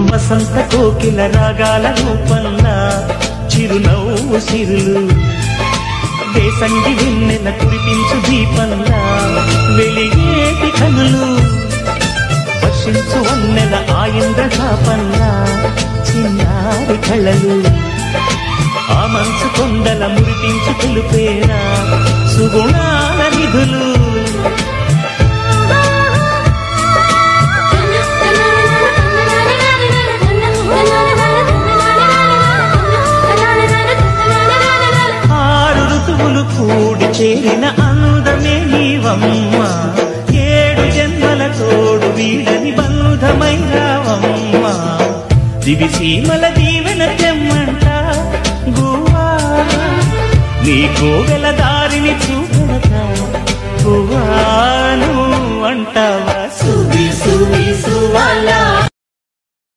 వసంత కోకిల రాగాల రూపంలా చిరునవ్వు సిరులు దేశంగి వెన్నెల కురిపించు దీపంలా వెలిగేటి కనులు వర్షించు వన్నెల ఆయింద్రజాపంలా చిన్నారి కళలు ఆ మంచు కొండల మురిపించు తెలుపేరా సుగుణాల నిధులు కూడి చేరిన అందమే నీవమ్మ ఏడు జన్మల తోడు వీడని బంధమై రావమ్మ దివిసీమల దీవెన తెమ్మంట గువ్వా నీ కోవెల దారిని చూపనట గువ్వాను అంటావా సువి సువి సువాలా